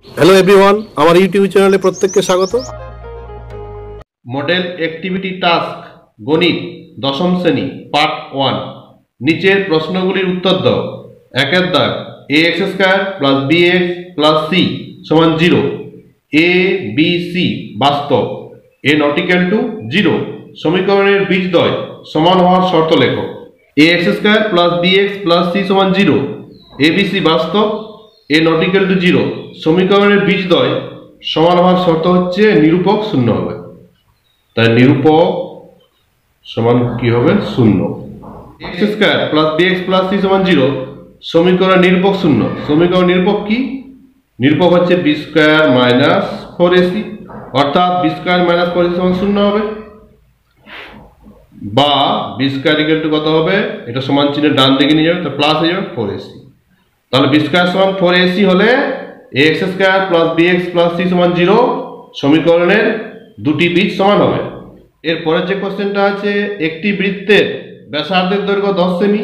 Hello everyone, আমার YouTube চ্যানেলে প্রত্যেককে স্বাগত। মডেল অ্যাক্টিভিটি টাস্ক গণিত দশম শ্রেণী পার্ট 1। নিচের প্রশ্নগুলির উত্তর দাও। একের দাগ ax² + bx + c = 0। a b c বাস্তব, a not equal to 0। সমীকরণের বীজদ্বয় সমান হওয়ার শর্ত লেখো। ax² + bx + c = 0, abc বাস্তব, a not equal to 0। সমীকরণের বীজদ্বয় সমান হওয়ার শর্ত হচ্ছে নিরূপক শূন্য হবে। তাই নিরূপক সমান কি হবে? শূন্য। ax² + bx + c = 0। সমীকরণ নিরূপক শূন্য। সমীকরণ নিরূপক কি? নিরূপক হচ্ছে b² - 4ac, অর্থাৎ b² - 4ac = 0 হবে, বা b² = কত হবে? এটা সমান চিহ্ন ডান দিকে নিয়ে যাবে, তো প্লাস হয়ে যাবে 4ac। তাহলে b² = 4ac হলে ax² + bx + c = 0। সমীকরণের দুটি বীজ সমান হবে। এরপরে যে কোশ্চেনটা আছে, একটি বৃত্তের ব্যাসার্ধের দৈর্ঘ্য 10 সেমি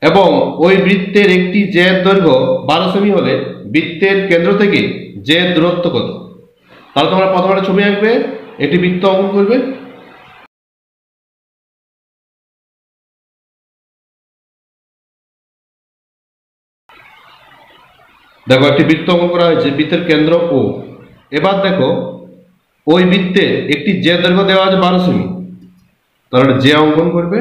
এবং ওই বৃত্তের একটি জ্যায়ের দৈর্ঘ্য 12 সেমি হলে বৃত্তের কেন্দ্র থেকে জ্যায়ের দূরত্ব কত? তাহলে তোমরা প্রথমে একটা ছবি আঁকবে, একটি বৃত্ত অঙ্কন করবে। দেখো একটি বৃত্ত অঙ্কন করা হয়েছে, বৃত্তের কেন্দ্র ও। এবার দেখো ওই বৃত্তে একটি জ্যা দৈর্ঘ্য দেওয়া আছে 12 সেমি, তাহলে জ্যা অঙ্কন করবে।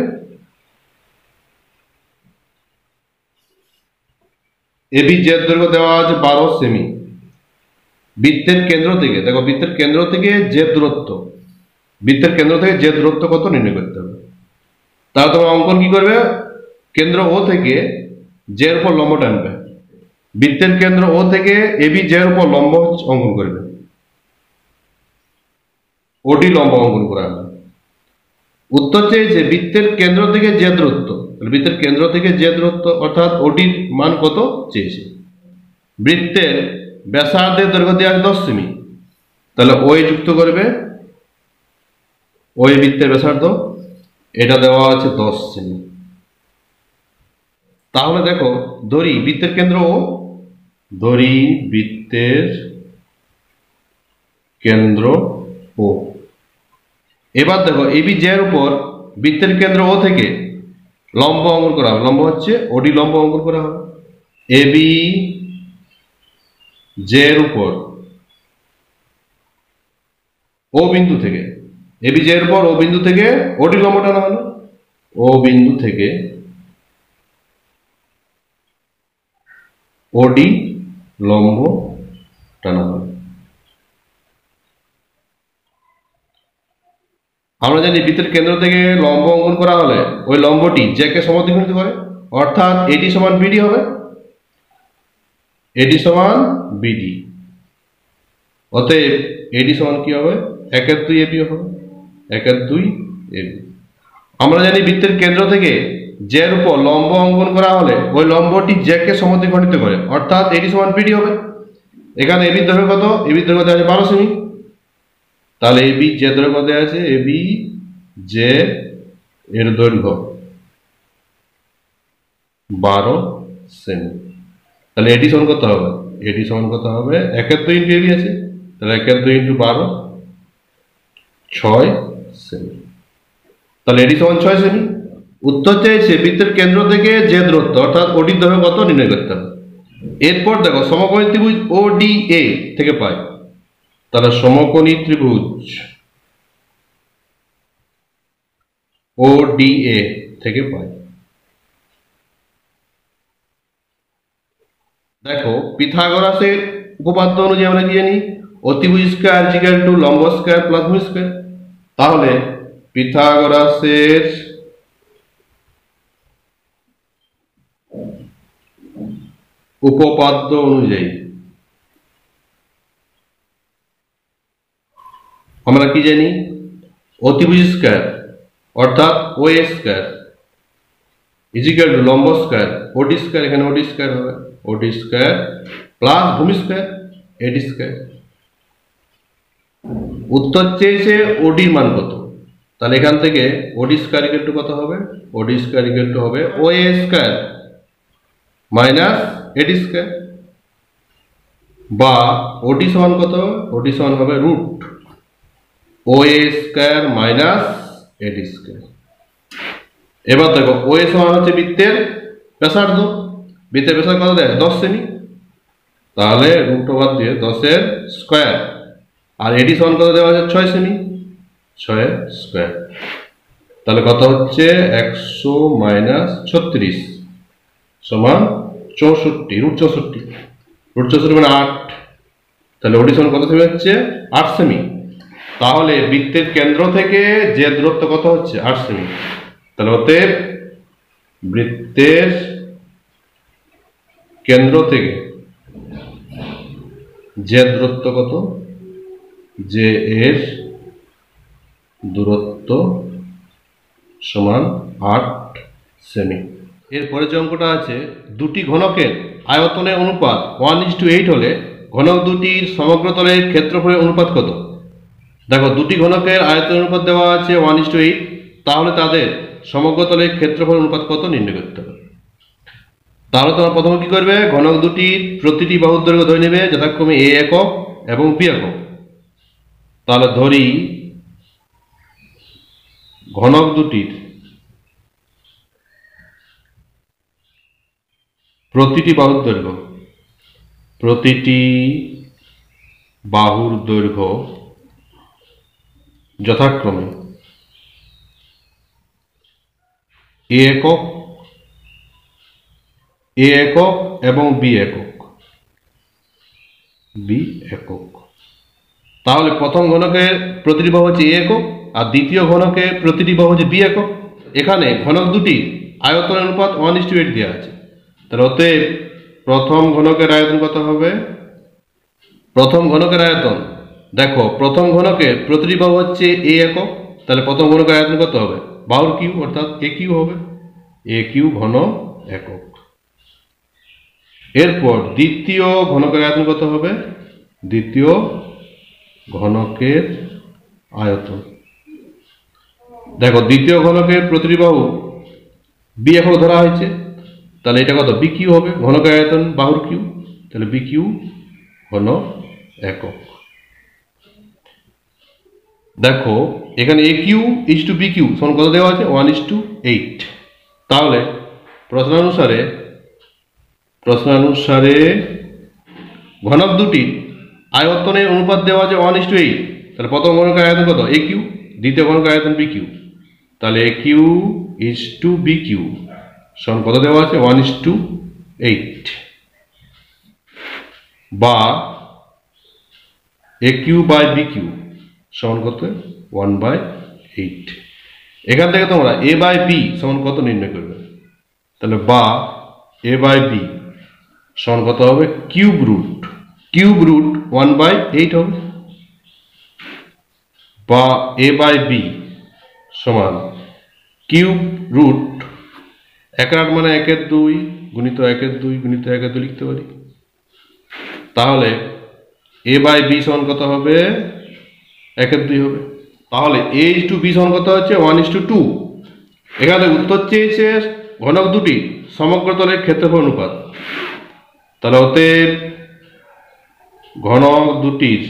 এবি জ্যার দৈর্ঘ্য দেওয়া আছে 12 সেমি। বৃত্তের কেন্দ্র থেকে, দেখো বৃত্তের কেন্দ্র থেকে জ্যা দূরত্ব, বৃত্তের কেন্দ্র থেকে জ্যা দূরত্ব কত নির্ণয় করতে হবে। তাহলে তোমরা অঙ্কন কি করবে? কেন্দ্র ও থেকে জ্যার উপর লম্ব টানবে। বৃত্তের কেন্দ্র ও থেকে এবি জ্যার উপর লম্ব অঙ্কন করবে। ওডি লম্ব অঙ্কন করা হবে। উত্তর চেয়েছে বৃত্তের কেন্দ্র থেকে জ্যা দূরত্ব, বৃত্তের কেন্দ্র থেকে জ্যা দূরত্ব অর্থাৎ ওডির মান কত চেয়েছে। বৃত্তের ব্যাসার্ধের দৈর্ঘ্য দেওয়া আছে 10 সেমি, তাহলে ওই যুক্ত করবে। ওই বৃত্তের ব্যাসার্ধ এটা দেওয়া আছে 10 সেমি। তাহলে দেখো ধরি বৃত্তের কেন্দ্র ও, ধরি বৃত্তের কেন্দ্র ও। এবার দেখো এবি জ্যার উপর বৃত্তের কেন্দ্র ও থেকে লম্ব অঙ্কন করা হবে। লম্ব হচ্ছে ওডি লম্ব অঙ্কন করা হবে। এবি জ্যার উপর ও বিন্দু থেকে, এবি জ্যার উপর ও বিন্দু থেকে ওডি লম্ব টানা হলো। ও বিন্দু থেকে ওডি লম্ব টানা হলো। আমরা জানি বৃত্তের কেন্দ্র থেকে লম্ব অঙ্কন করা হলে ওই লম্বটি জ্যাকে সমদ্বিখণ্ডিত করে, অর্থাৎ এডি সমান বিডি হবে। এডি সমান বিডি, অতএব এডি সমান কি হবে? 1/2 এবি হবে। 1/2 এবি। আমরা জানি বৃত্তের কেন্দ্র থেকে জ্যার উপর লম্ব অঙ্কন করা হলে ওই লম্বটি জ্যাকে সমদ্বিখণ্ডিত করে, অর্থাৎ এডি সমান বিডি হবে। এখানে এবির দৈর্ঘ্য কত? এবির দৈর্ঘ্য দেওয়া আছে 12 সেমি, তাহলে এবি জ্যা দৈর্ঘ্য দেওয়া আছে, এবি জ্যা এর দৈর্ঘ্য 12 সেমি। তাহলে এডি সমান কত হবে? এডি সমান কত হবে? 1/2 ইন্টু এবি আছে, তাহলে 1/2 ইন্টু 12 6 সেমি। তাহলে এডি সমান 6 সেমি। উত্তর চাইছে বৃত্তের কেন্দ্র থেকে জ্যা দূরত্ব অর্থাৎ ওডির দৈর্ঘ্য কত নির্ণয় করতে হবে। এরপর দেখো সমকোণী ত্রিভুজ ওডিএ থেকে পাই, তাহলে সমকোণী ত্রিভুজ ওডিএ থেকে পাই। দেখো পিথাগোরাসের উপপাদ্য অনুযায়ী আমরা কি জানি? অতিভুজ স্কয়ার ইকুয়াল টু লম্ব স্কয়ার প্লাস ভূমি স্কয়ার। তাহলে পিথাগোরাসের উপপাদ্য অনুযায়ী আমরা কি জানি? অতিভুজ স্কয়ার অর্থাৎ ও স্কয়ার ইকুয়াল টু লম্ব স্কয়ার ওডি স্কয়ার, এখানে ওডি স্কয়ার হবে, ওডি স্কয়ার প্লাস ভূমি স্কয়ার এডি স্কয়ার। উত্তর চেয়েছে ওডির মান কত, তাহলে এখান থেকে ওডি স্কয়ার ইকুয়াল টু কত হবে? ওডি স্কয়ার ইকুয়াল টু হবে ও স্কয়ার মাইনাস এডি স্কয়ার। বা ওটি সমান কত? ওটি সমান হবে রুট ও এ স্কোয়ার মাইনাস এডি স্কোয়ার। এবার দেখো ও এ সমান হচ্ছে বৃত্তের ব্যাসার্ধ। বৃত্তের ব্যাসার্ধ কত দেয়? 10 সেমি। তাহলে রুট ওভার দিয়ে 10-এর স্কোয়ার। আর এডি সমান কত দেওয়া আছে? 6 সেমি। 6 স্কোয়ার। তাহলে কত হচ্ছে? 100 মাইনাস 36 সমান 64, রুট 64। রুট 64 মানে 8। তাহলে ওডি সমান কত সেমি হচ্ছে? 8 সেমি। তাহলে বৃত্তের কেন্দ্র থেকে যে দূরত্ব কত হচ্ছে? 8 সেমি। তাহলে অতএব বৃত্তের কেন্দ্র থেকে যে দূরত্ব কত? যে এর দূরত্ব সমান 8 সেমি। এরপরে যে অঙ্কটা আছে, দুটি ঘনকের আয়তনের অনুপাত 1:8 হলে ঘনক দুটির সমগ্র তলের ক্ষেত্রফলের অনুপাত কত? দেখো দুটি ঘনকের আয়তনের অনুপাত দেওয়া আছে 1:8, তাহলে তাদের সমগ্র তলের ক্ষেত্রফলের অনুপাত কত নির্ণয় করতে হবে। তাহলে তোমরা প্রথমে কি করবে? ঘনক দুটির প্রতিটি বাহুর দৈর্ঘ্য ধরে নেবে যথাক্রমে a একক এবং b একক। তাহলে ধরি ঘনক দুটির প্রতিটি বাহুর দৈর্ঘ্য যথাক্রমে a একক এবং b একক। তাহলে প্রথম ঘনকের প্রতিটি বাহু হচ্ছে a একক আর দ্বিতীয় ঘনকের প্রতিটি বাহু হচ্ছে b একক। এখানে ঘনক দুটির আয়তনের অনুপাত 1:8 দেওয়া আছে। তাহলে অতএব প্রথম ঘনকের আয়তন কত হবে? প্রথম ঘনকের আয়তন দেখো, প্রথম ঘনকের প্রতিটি বাহু হচ্ছে a একক। তাহলে প্রথম ঘনকের আয়তন কত হবে? বাহুর কিউ অর্থাৎ a কিউ হবে। a কিউ ঘন একক। এরপর দ্বিতীয় ঘনকের আয়তন কত হবে? দ্বিতীয় ঘনকের আয়তন দেখো, দ্বিতীয় ঘনকের প্রতিটি বাহু b একক ধরা হয়েছে। তাহলে এটা কত? b কিউ হবে। ঘনকের আয়তন বাহুর কিউ, তাহলে b কিউ ঘন একক। দেখো এখানে a Q is to b Q সমান কত দেওয়া আছে? 1:8। তাহলে প্রশ্নানুসারে ঘনক দুটি আয়তনের অনুপাত দেওয়া আছে 1:8। তাহলে প্রথম ঘনকের আয়তন কত? a cube. দ্বিতীয় ঘনকের আয়তন b কিউ। তাহলে a Q is to b Q সমান কত দেওয়া আছে? 1:8 বা a কিউ বাই b কিউ সমান কত? 1/8। এখান থেকে তোমরা a বাই b সমান কত নির্ণয় করবে? তাহলে বা a বাই b সমান কত হবে? কিউব রুট 1/8 হবে। বা a বাই b সমান কিউব রুট 1/8 মানে 1/2 গুণিত 1/2 গুণিত 1/2 লিখতে পারি। তাহলে a বাই b সমান কত হবে? 1/2 হবে। তাহলে a ইজ টু b সমান কত হচ্ছে? 1:2। এখানে উত্তর চেয়েছে ঘনক দুটি সমগ্র তলের ক্ষেত্রফল অনুপাত। তাহলে অতএব ঘনক দুটির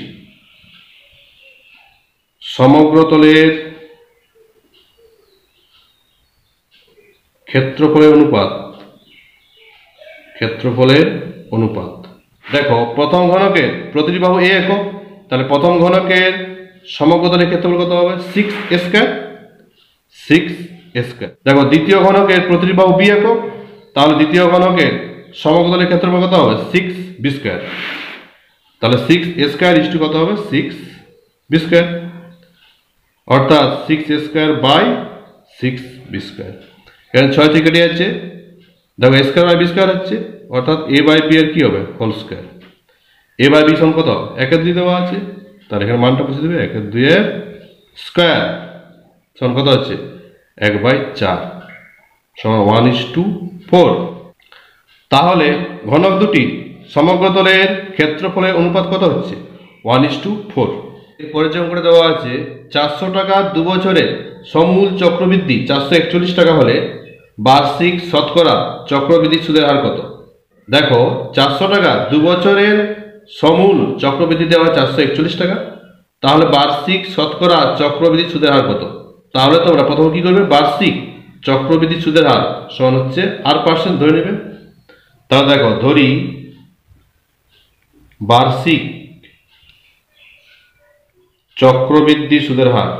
সমগ্র তলের ক্ষেত্রফলের অনুপাত দেখো, প্রথম ঘনকের প্রতিটি বাহু a একক। তাহলে প্রথম ঘনকের সমগ্র তলের ক্ষেত্রফল কত হবে? 6a square. দেখো দ্বিতীয় ঘনকের প্রতিটি বাহু b একক। তাহলে দ্বিতীয় ঘনকের সমগ্র তলের ক্ষেত্রফল কত হবে? 6b square. তাহলে 6a স্কয়ার ইজ টু কত হবে? 6b স্কয়ার, অর্থাৎ 6a square by 6b square. এখানে 6 থেকে কেটে যাচ্ছে। দেখো a square by b square হচ্ছে, অর্থাৎ a বাই b এর কি হবে? Whole square. a by b সমান কত? 1/2 দেওয়া আছে। তাহলে এখানে মানটা বসিয়ে দেবে। 1/2 এর স্কয়ার সমান কত হচ্ছে? 1/4 সমান 1:4। তাহলে ঘনক দুটি সমগ্র তলের ক্ষেত্রফলের অনুপাত কত হচ্ছে? 1:4। এরপরে যে অঙ্কটা দেওয়া আছে, 400 টাকা 2 বছরে সমূল চক্রবৃদ্ধি 441 টাকা হলে বার্ষিক শতকরা চক্রবৃদ্ধি সুদের হার কত? দেখো 400 টাকা 2 বছরের সমূল চক্রবৃদ্ধি দেওয়া হয় 441 টাকা। তাহলে বার্ষিক শতকরা চক্রবৃদ্ধি সুদের হার কত? তাহলে তোমরা প্রথমে কি করবে, বার্ষিক চক্রবৃদ্ধি সুদের হার সমান হচ্ছে R% ধরে নেবে। তাহলে দেখো ধরি বার্ষিক চক্রবৃদ্ধি সুদের হার,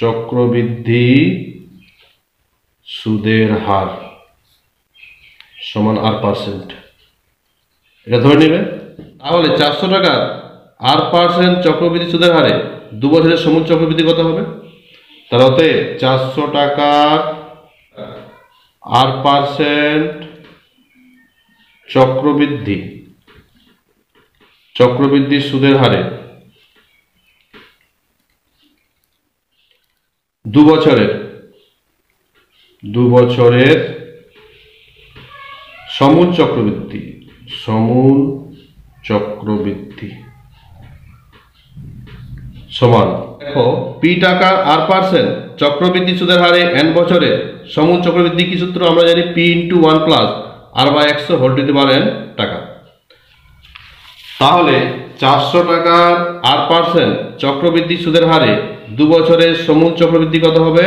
চক্রবৃদ্ধি সুদের হার সমান R%, এটা ধরে নেবে। তাহলে 400 টাকার R% চক্রবৃদ্ধি সুদের হারে 2 বছরের সমূল চক্রবৃদ্ধি কত হবে? তাহলে 400 টাকার R% চক্রবৃদ্ধি সুদের হারে 2 বছরের সমূল চক্রবৃদ্ধি সমান, দেখো পি টাকা R% চক্রবৃদ্ধি সুদের হারে n বছরে সমূল চক্রবৃদ্ধি কি সূত্র আমরা জানি, P × 1 + R/100 whole to the power n টাকা। তাহলে 400 টাকার R% চক্রবৃদ্ধি সুদের হারে 2 বছরের সমূল চক্রবৃদ্ধি কত হবে?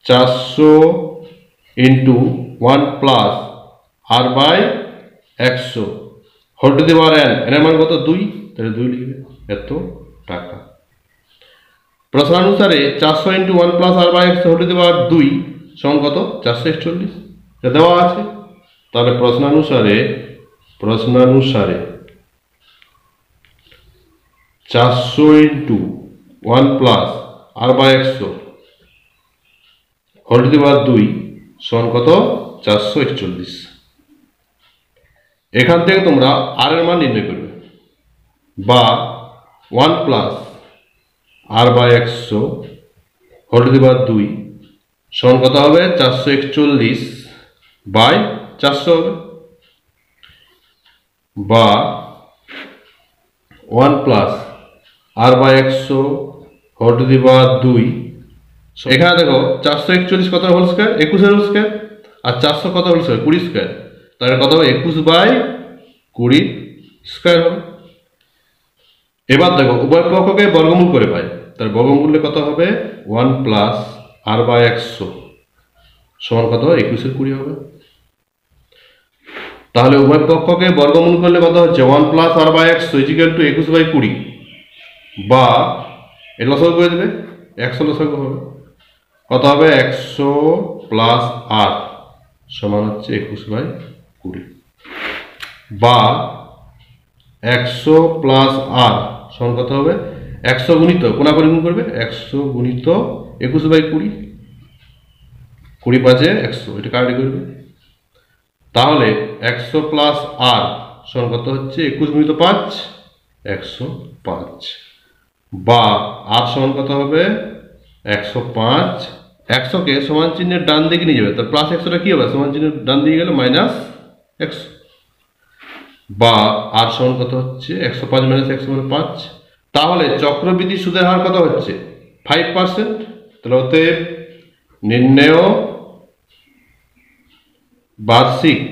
400 × 1 + R/100 whole to the power n, এর মান কত? 2, তাহলে 2 লিখবে, এত টাকা। প্রশ্নানুসারে 400 × 1 + R/100 হোল টু দি পাওয়ার 2 সমান কত? 441, এটা দেওয়া আছে। তাহলে প্রশ্নানুসারে 400 × 1 + R/100 হোল টু দি পাওয়ার 2 সমান কত? 441। এখান থেকে তোমরা আর এর মান নির্ণয় করবে, বা 1 + R/100 হোল টু দি পাওয়ার 2 সমান কত হবে? 441/400 হবে, বা 1 + R/100 হোল টু দি পাওয়ার 2। এখানে দেখো 441 কত হোল স্কয়ার? 21 হোল স্কয়ার, আর 400 কত হোল স্কয়ার? 20 স্কয়ার, তাহলে কত হবে? 21/20 স্কয়ার হবে। এবার দেখো উভয় পক্ষকে বর্গমূল করে পাই, তার বর্গমূলে কত হবে? 1 + R/100 সমান কত? 21/20 হবে। তাহলে উভয় পক্ষকে বর্গমূল করলে কত হচ্ছে? 1 + R/100 = 21/20, বা এর লসাগু করে দেবে, 100 লসাগু হবে, কত হবে? 100 + R সমান হচ্ছে 21/20, বা 100 + R সমান কত হবে? 100 গুণিত কোনাকুনি গুণ করবে, 100 গুণিত 21/20, 20 × 5 = 100, এটা কাটে করবে। তাহলে 100 + R সমান কত হচ্ছে? 21 × 5 105, বা R সমান কত হবে? 105। 100 কে সমান চিহ্নের ডান দিকে নিয়ে যাবে, তার প্লাস 100টা কি হবে? সমান চিহ্নের ডান দিকে গেলে -100, বা R সমান কত হচ্ছে? 105 - 100 মানে 5। তাহলে চক্রবৃদ্ধি সুদের হার কত হচ্ছে? 5%। তাহলে অতএব নির্ণেয় বার্ষিক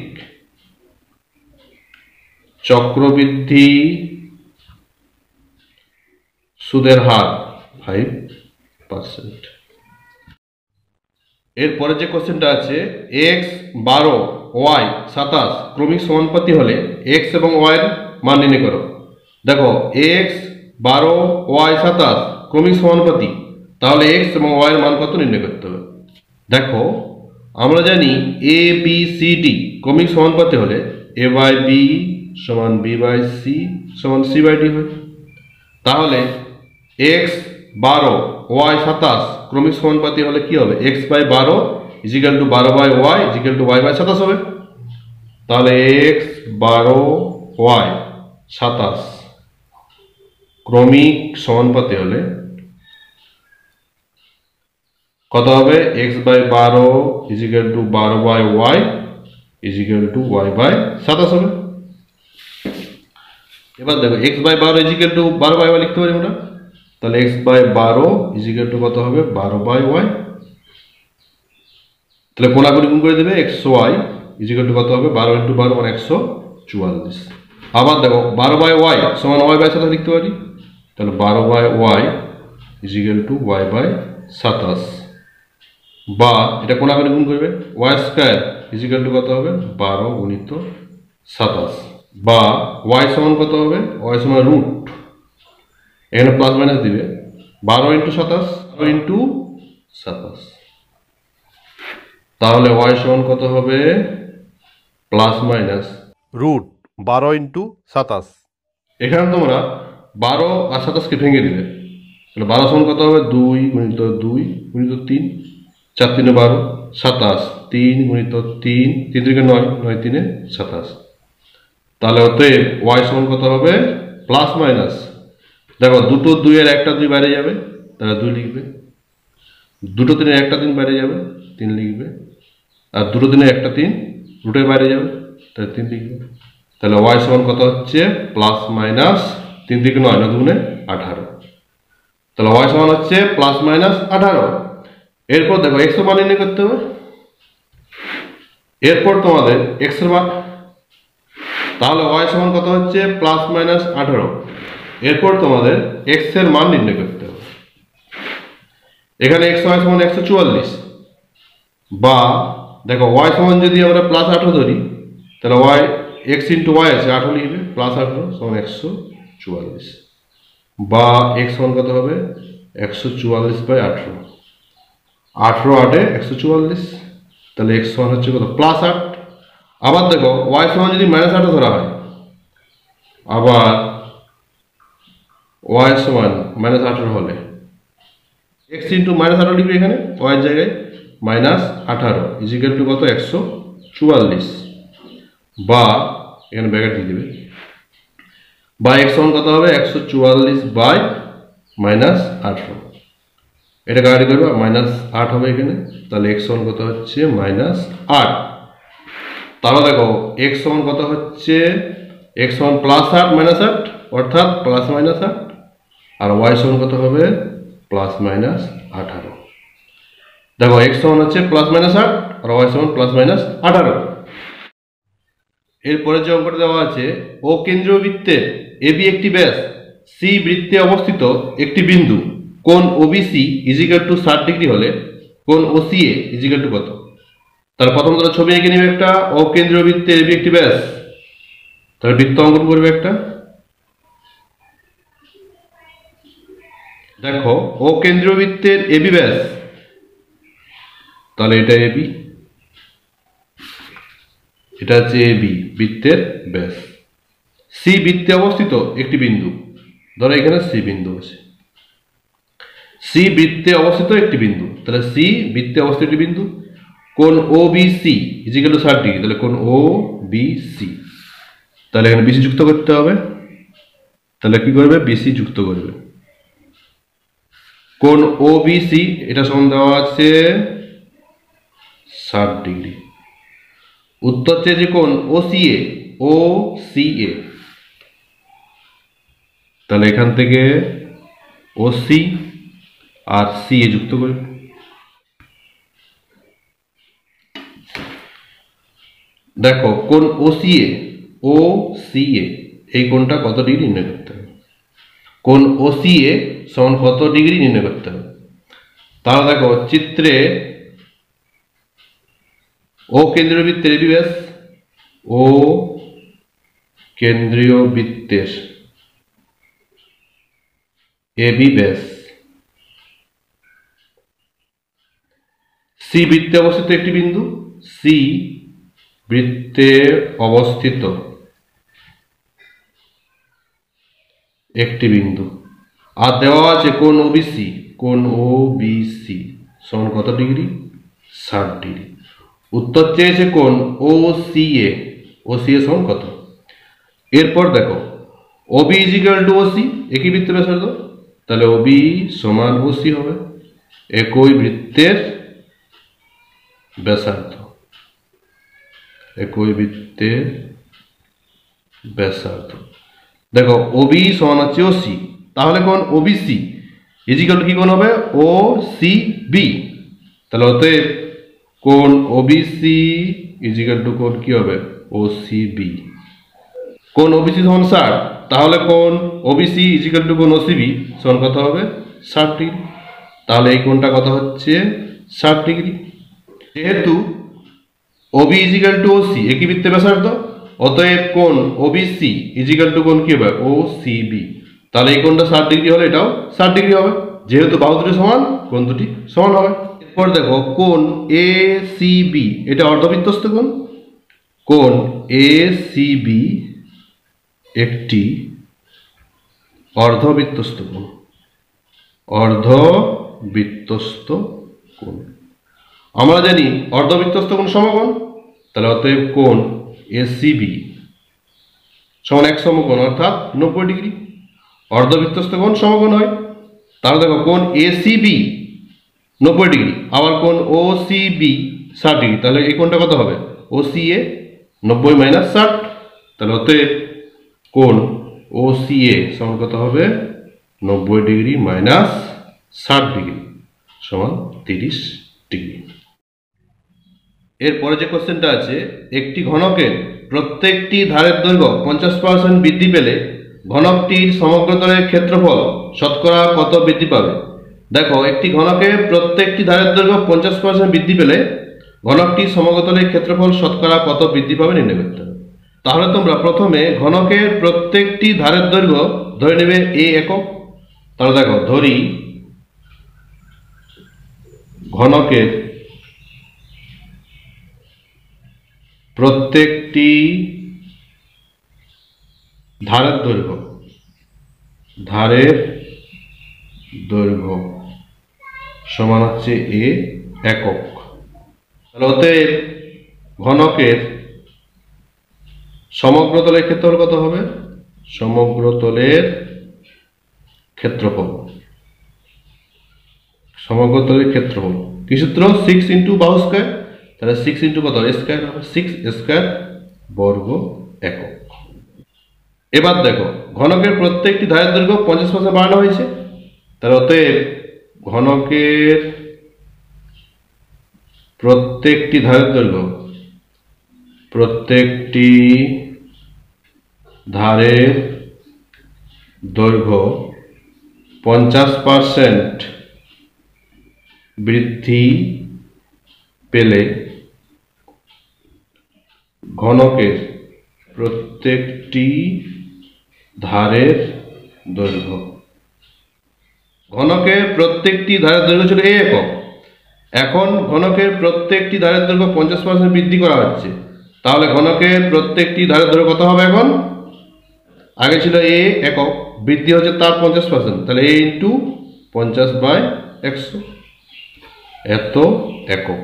চক্রবৃদ্ধি সুদের হার 5%। এরপরে যে কোশ্চেনটা আছে, x 12 y 27 ক্রমিক সমানুপাতি হলে x এবং y এর মান নির্ণয় করো। দেখো x 12 y 27 ক্রমিক সমানুপাতি, তাহলে x এবং y এর মান কত নির্ণয় করতে হবে। দেখো আমরা জানি a b c d ক্রমিক সমানুপাতি হলে a/b = b/c = c/d হয়। তাহলে x 12 y 27 ক্রমিক সমানুপাতি হলে কি হবে? x/12 = 12/y = y/27 হবে। তাহলে x 12 y 27 ক্রমিক সমানুপাতি হলে কত হবে? x/12 = 12/y = y/27 হবে। এবার দেখো x/12 = 12/y লিখতে পারি আমরা, তাহলে x/12 = কত হবে? 12/y। তাহলে কোনাকুনি গুণ করে দেবে, xy = কত হবে? 12 × 12 মানে 144। আবার দেখো 12/y সমান y বাই 27 লিখতে পারি, তাহলে 12/y is equal to y by 27, বা এটা কোনাকুনি গুণ করবে y square is equal to কত হবে 12 গুণিত 27, বা y সমান কত হবে y সমান রুট, এখানে প্লাস মাইনাস দিবে 12 ইন্টু 27, 12 ইন্টু 27, তাহলে y সমান কত হবে প্লাস মাইনাস রুট 12 ইন্টু 27। এখানে তোমরা 12 আর 27 কে ভেঙে দিবে, তাহলে 12 সমান কত হবে 2 গুণিত 2 গুণিত 3, 4 3 12, 27 3 গুণিত 3, 3 3 9, 9 3 27, তাহলে অতএব y সমান কত হবে প্লাস মাইনাস, দেখো দুটো 2 এর একটা 2 বাইরে যাবে তাহলে 2 লিখবে, দুটো 3 এর একটা 3 বাইরে যাবে 3 লিখবে, আর দুটো 3 এর একটা 3 রুটের বাইরে যাবে তাহলে 3 লিখবে, তাহলে y সমান কত হচ্ছে প্লাস মাইনাস 3 থেকে 9, 9 দুগুণে 18, তাহলে y সমান হচ্ছে প্লাস মাইনাস 18। এরপর দেখো x এর মান নির্ণয় করতে হবে, এরপর তোমাদের x এর মান, তাহলে y সমান কত হচ্ছে প্লাস মাইনাস 18, এরপর তোমাদের x এর মান নির্ণয় করতে হবে। এখানে x y সমান 144, বা দেখো y সমান যদি আমরা প্লাস 18 ধরি তাহলে y x ইন্টু y আছে 18 লিখবে, প্লাস 18 সমান 144, বা x সমান কত হবে 144/18, 18 8 144, তাহলে x সমান হচ্ছে কত প্লাস 8। আবার দেখো y সমান যদি মাইনাস 8 ধরা হয়, আবার y সমান মাইনাস 18 হলে x ইন্টু মাইনাস 18 লিখবে এখানে y এর জায়গায়, মাইনাস 18 ইজ ইকুয়াল টু কত 144, বা এখানে ব্র্যাকেট দিয়ে দিবে, বা x সমান কত হবে 144 মাইনাস 18, এটা কাটি করবে মাইনাস 8 হবে এখানে, তাহলে x সমান কত হচ্ছে মাইনাস 8। তাহলে দেখো x সমান কত হচ্ছে x সমান প্লাস 8 মাইনাস 8 অর্থাৎ প্লাস মাইনাস 8, আর y সমান কত হবে প্লাস মাইনাস 18। দেখো x সমান হচ্ছে প্লাস মাইনাস 8 আর y সমান প্লাস মাইনাস 18। এরপরে যে অঙ্কটা দেওয়া আছে, ও কেন্দ্রীয় বৃত্তের AB একটি ব্যাস, C বৃত্তে অবস্থিত একটি বিন্দু, কোণ OBC is equal two 60 degree হলে কোণ OCA ইজ ইকুয়াল টু কত? তাহলে প্রথম তোমরা ছবি এঁকে নিবে একটা, ও কেন্দ্রীয় বৃত্তের AB একটি ব্যাস, তাহলে বৃত্ত অঙ্কন করবে একটা। দেখো ও কেন্দ্রীয় বৃত্তের AB ব্যাস, তাহলে এটা AB, এটা হচ্ছে AB বৃত্তের ব্যাস, C বৃত্তে অবস্থিত একটি বিন্দু, ধরো এখানে C বিন্দু আছে, C বৃত্তে অবস্থিত একটি বিন্দু, তাহলে C বৃত্তে অবস্থিত একটি বিন্দু, কোণ OBC is equal two 60 degree, তাহলে কোণ OBC, তাহলে এখানে BC যুক্ত করতে হবে, তাহলে কি করবে BC যুক্ত করবে, কোণ OBC এটা সমান দেওয়া আছে 60 ডিগ্রি, উত্তর চেয়েছে কোণ OCA, OCA, তাহলে এখান থেকে OC আর CA যুক্ত করবে, দেখো কোণ OCA, OCA এই কোণটা কত ডিগ্রি নির্ণয় করতে হবে, কোণ OCA সমান কত ডিগ্রি নির্ণয় করতে হবে। তাহলে দেখো চিত্রে ও কেন্দ্রীয় বৃত্তের AB ব্যাস, ও কেন্দ্রীয় বৃত্তের AB ব্যাস, C বৃত্তে অবস্থিত একটি বিন্দু, C বৃত্তে অবস্থিত একটি বিন্দু, আর দেওয়া আছে কোণ OBC, কোণ OBC সমান কত ডিগ্রি 60 ডিগ্রি, উত্তর চেয়েছে কোণ OCA, OCA সমান কত। এরপর দেখো OB is equal two OC, একই বৃত্তের ব্যাসার্ধ, তাহলে OB সমান OC হবে, একই বৃত্তের ব্যাসার্ধ, একই বৃত্তের ব্যাসার্ধ। দেখো OB সমান হচ্ছে OC, তাহলে কোণ OBC ইজ ইকুয়াল টু কি কোণ হবে OCB, তাহলে অতএব কোণ OBC ইজ ইকুয়াল টু কোণ কি হবে OCB। কোণ ওবিসি সমান 60, তাহলে কোণ ওবিসি ইজিক্যাল টু কোণ ওসিবি সমান কত হবে 60 ডিগ্রি। তাহলে এই কোণটা কত হচ্ছে 60 ডিগ্রি। যেহেতু ওবি ইজিক্যাল টু ওসি একই বৃত্তের ব্যাসার্ধ, অতএব কোণ ওবিসি ইজিক্যাল টু কোণ কি হবে ওসিবি। তাহলে এই কোণটা 60 ডিগ্রি হলে এটাও 60 ডিগ্রি হবে, যেহেতু বাহু দুটি সমান কোণ দুটি সমান হবে। এরপর দেখো কোণ এসিবি, এটা অর্ধবৃত্তস্থ কোণ। কোণ এসিবি একটি অর্ধবৃত্তস্থ কোণ, অর্ধবৃত্তস্থ কোণ। আমরা জানি অর্ধবৃত্তস্থ কোণ সমকোণ, তাহলে অতএব কোণ এসিবি সমান এক সমকোণ অর্থাৎ 90 ডিগ্রি। অর্ধবৃত্তস্থ কোণ সমকোণ হয়, তাহলে দেখো কোণ এসিবি 90 ডিগ্রি, আবার কোণ ওসিবি 60 ডিগ্রি, তাহলে এই কোণটা কত হবে ওসিএ 90 মাইনাস 60, তাহলে অতএব কোণ ওসিএ সমান কত হবে 90 ডিগ্রি মাইনাস 60 ডিগ্রি সমান 30 ডিগ্রি। এরপরে যে কোশ্চেনটা আছে, একটি ঘনকের প্রত্যেকটি ধারের দৈর্ঘ্য 50% বৃদ্ধি পেলে ঘনকটির সমগ্রতলের ক্ষেত্রফল শতকরা কত বৃদ্ধি পাবে। দেখো একটি ঘনকের প্রত্যেকটি ধারের দৈর্ঘ্য 50% বৃদ্ধি পেলে ঘনকটির সমগ্রতলের ক্ষেত্রফল শতকরা কত বৃদ্ধি পাবে নির্ণয় করতে হবে। তাহলে তোমরা প্রথমে ঘনকের প্রত্যেকটি ধারের দৈর্ঘ্য ধরে নেবে এ একক। তাহলে দেখো ধরি ঘনকের প্রত্যেকটি ধারের দৈর্ঘ্য সমান হচ্ছে এ একক। তাহলে অতএব ঘনকের সমগ্রতলের ক্ষেত্রফল কত হবে, সমগ্রতলের ক্ষেত্রফল কি সূত্র 6 ইন্টু বাহু স্কয়ার, তাহলে 6 ইন্টু কত স্কয়ার হবে 6 স্কয়ার বর্গ একক। এবার দেখো ঘনকের প্রত্যেকটি ধারের দৈর্ঘ্য 50% বাড়ানো হয়েছে, তাহলে অতএব ঘনকের প্রত্যেকটি ধারের দৈর্ঘ্য 50% বৃদ্ধি পেলে ঘনকের প্রত্যেকটি ধারের দৈর্ঘ্য, ঘনকের প্রত্যেকটি ধারের দৈর্ঘ্য ছিল এ একক। এখন ঘনকের প্রত্যেকটি ধারের দৈর্ঘ্য 50% বৃদ্ধি করা হচ্ছে, তাহলে ঘনকের প্রত্যেকটি ধারের দৈর্ঘ্য কত হবে, এখন আগে ছিল এ একক, বৃদ্ধি হচ্ছে তার 50%, তাহলে এ ইন্টু 50/100 এত একক।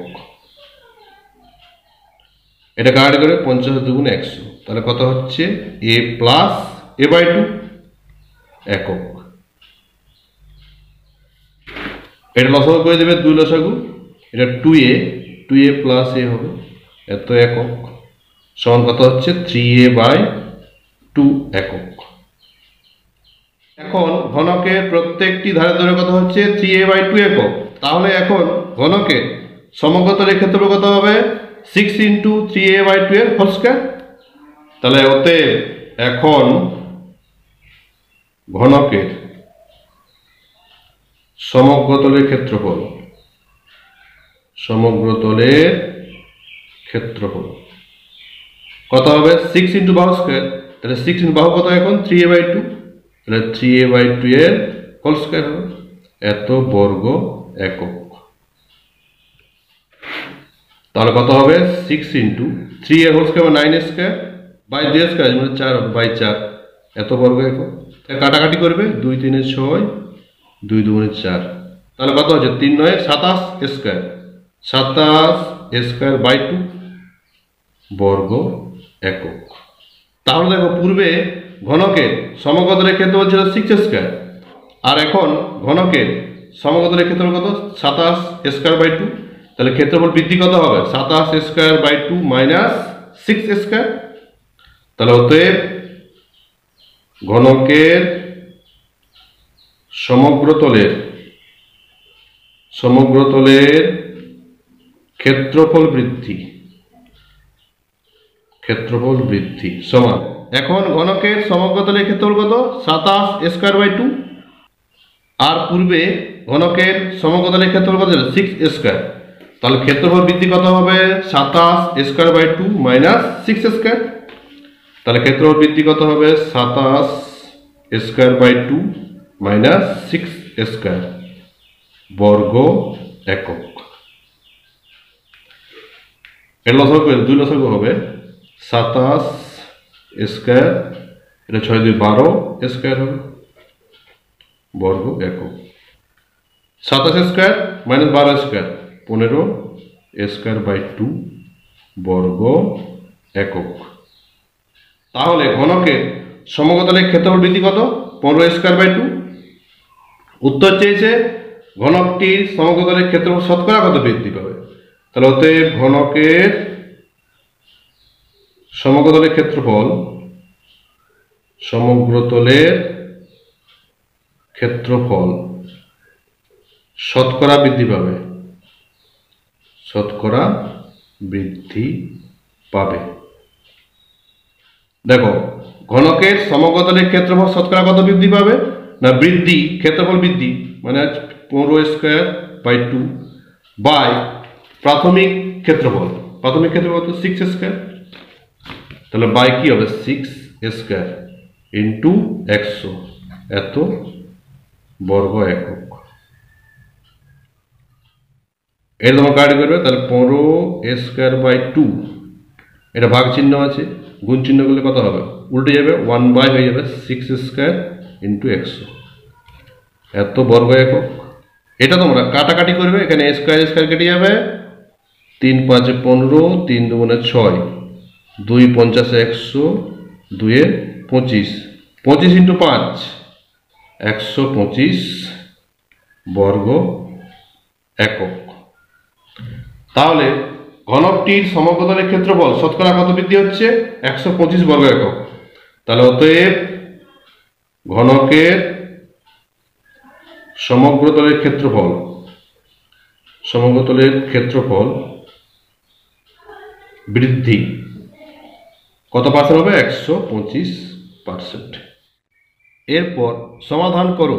এটা কাট করে 50 দুগুণ 100, তাহলে কত হচ্ছে এ প্লাস a/2 একক। এটা লসাগু করে দেবে 2 লসাগু, এটা 2a প্লাস এ হবে এত একক সমান কত হচ্ছে 3a/2 একক। এখন ঘনকের প্রত্যেকটি ধারের দৈর্ঘ্য কত হচ্ছে 3a/2 একক। তাহলে এখন ঘনকের সমগ্রতলের ক্ষেত্রফল কত হবে 6 ইন্টু 3a/2 এর হোল স্কয়ার। তাহলে অতএব এখন ঘনকের সমগ্রতলের ক্ষেত্রফল কত হবে 6 ইন্টু বাহু স্কয়ার, তাহলে 6 ইন্টু বাহু কত এখন 3a/2, তাহলে 3a/2 এর হোল স্কয়ার হবে এত বর্গ একক। তাহলে কত হবে 6 ইন্টু 3 এর whole square 9 square by 2 square মানে 4 বাই 4 এত বর্গ একক। কাটাকাটি করবে 2 3 এর 6 2 2 এর 4, তাহলে কত হচ্ছে 3 9 27 স্কয়ার 27 স্কয়ার বাই 2 বর্গ একক। তাহলে দেখো পূর্বে ঘনকের সমগ্রতলের ক্ষেত্রফল ছিল 6 স্কয়ার, আর এখন ঘনকের সমগ্রতলের ক্ষেত্রফল কত 27 স্কয়ার বাই 2, তাহলে ক্ষেত্রফল বৃদ্ধি কত হবে 27 স্কয়ার বাই 2 মাইনাস 6 স্কয়ার। তাহলে অতএব ঘনকের সমগ্রতলের ক্ষেত্রফল বৃদ্ধি সমান এখন ঘনকের সমগ্র তলের ক্ষেত্রফল কত 27 স্কয়ার বাই 2 আর পূর্বে ঘনকের সমগ্র তলের ক্ষেত্রফল কত ছিল 6 স্কয়ার তাহলে ক্ষেত্রফল বৃদ্ধি কত হবে 27 স্কয়ার বাই 2 মাইনাস 6 স্কয়ার তাহলে ক্ষেত্রফল বৃদ্ধি কত হবে 27 স্কয়ার বাই 2 মাইনাস 6 স্কয়ার বর্গ একক এর লসাগু দুই লসাগু হবে 27 স্কয়ার এটা 6 2 12 স্কয়ার হবে বর্গ একক 27 square minus 12 square 15 square by 2 বর্গ একক তাহলে ঘনকের সমগ্র তলের ক্ষেত্রফল বৃদ্ধি কত 15 স্কয়ার বাই 2 উত্তর চেয়েছে ঘনকটির সমগ্র তলের ক্ষেত্রফল শতকরা কত বৃদ্ধি পাবে তাহলে অতএব ঘনকের সমগ্র তলের ক্ষেত্রফল শতকরা বৃদ্ধি পাবে দেখো ঘনকের সমগ্র তলের ক্ষেত্রফল শতকরা কত বৃদ্ধি পাবে না বৃদ্ধি ক্ষেত্রফল বৃদ্ধি মানে 15 স্কয়ার বাই 2 বাই প্রাথমিক ক্ষেত্রফল 6 স্কয়ার তাহলে বাই কি হবে 6 স্কয়ার ইন্টু 100 এত বর্গ একক এর তোমার কাট করবে তাহলে 15 স্কয়ার বাই 2 এটা ভাগ চিহ্ন আছে গুণ চিহ্ন করলে কত হবে উল্টে যাবে 1 বাই হয়ে যাবে 6 স্কয়ার ইন্টু 100 এত বর্গ একক এটা তোমরা কাটাকাটি করবে এখানে স্কয়ার কেটে যাবে 3 5 15 3 2 6 2 50 100 2 25 25 ইন্টু 5 125 বর্গ একক তাহলে ঘনকটির সমগ্র তলের ক্ষেত্রফল শতকরা কত বৃদ্ধি হচ্ছে 125 বর্গ একক তাহলে অতএব ঘনকের সমগ্র তলের ক্ষেত্রফল বৃদ্ধি কত পার্সেন্ট হবে 125%। এরপর সমাধান করো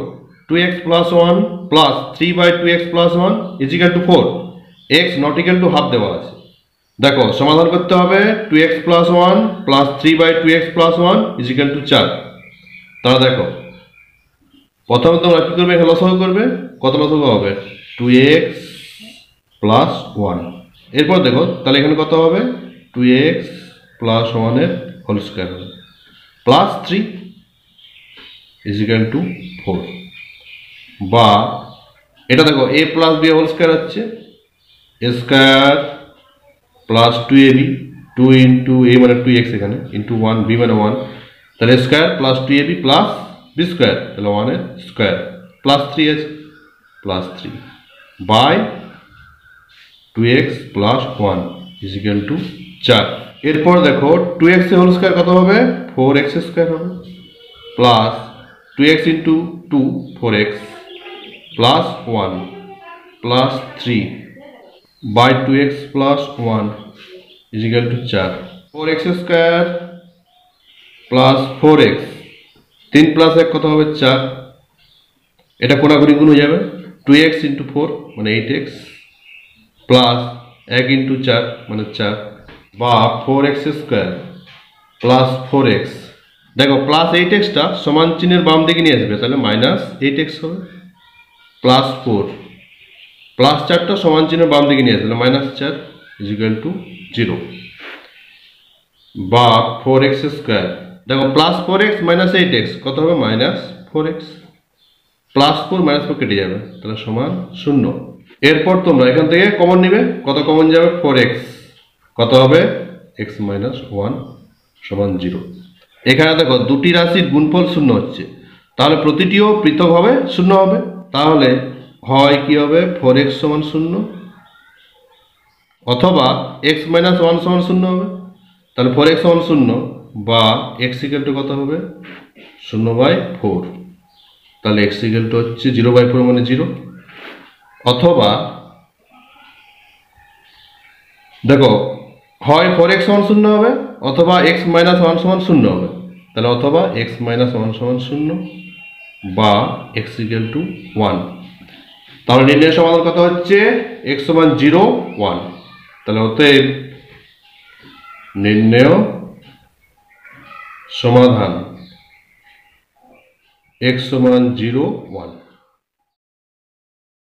2x plus 1 plus 3 by 2x plus 1 is equal to 4 x not equal to half দেওয়া আছে দেখো সমাধান করতে হবে 2x plus 1 plus 3 by 2x plus 1 is equal to 4 তাহলে দেখো প্রথমে তোমরা কি করবে এখানে লসাগু করবে কত লসাগু হবে 2x plus 1 এরপর দেখো তাহলে এখানে কত হবে 2x plus 1 এর হোল স্কয়ার হবে প্লাস 3 is equal to 4 বা এটা দেখো a plus b whole square হচ্ছে a square plus 2ab 2 into a মানে 2x এখানে into 1 b মানে 1 তাহলে square plus 2ab plus b square তাহলে 1 এর স্কয়ার প্লাস 3 আছে plus 3 by 2x plus 1 is equal to 4 এরপর দেখো 2x এর হোল স্কয়ার কত হবে 4x স্কয়ার হবে plus 2x into 2 4x plus 1 plus 3 by 2x plus 1 is equal to 4 4x square plus 4x 3 plus 1 কত হবে 4 এটা কোণাগুণি গুণ হয়ে যাবে 2x into 4 মানে 8x plus 1 into 4 মানে 4 বা 4x square plus 4x দেখো প্লাস 8x টা সমান চিহ্নের বাম দিকে নিয়ে আসবে তাহলে মাইনাস 8x হবে প্লাস 4 প্লাস 4 টা সমান চিহ্নের বাম দিকে নিয়ে আসবে মাইনাস 4 ইজ ইকুয়াল টু 0 বা 4x স্কয়ার দেখো প্লাস 4x মাইনাস 8x কত হবে মাইনাস 4x প্লাস 4 মাইনাস 4 কেটে যাবে তাহলে সমান 0 এরপর তোমরা এখান থেকে কমন নেবে কত কমন যাবে 4x কত হবে x মাইনাস 1 সমান 0 এখানে দেখো দুটি রাশির গুণফল 0 হচ্ছে তাহলে প্রতিটিও পৃথকভাবে 0 হবে তাহলে হয় কি হবে 4x সমান 0 অথবা x মাইনাস 1 সমান 0 হবে তাহলে 4x সমান 0 বা x ইকুয়াল টু কত হবে 0/4 তাহলে x ইকুয়াল টু হচ্ছে 0/4 মানে 0 অথবা দেখো হয় 4x সমান 0 হবে অথবা x - 1 সমান 0 হবে। তাহলে অথবা x - 1 সমান 0 বা x = 1। তাহলে নির্ণয় সমাধান কত হচ্ছে x সমান 0 1। তাহলে অতএব নির্ণয় সমাধান x সমান 0 1।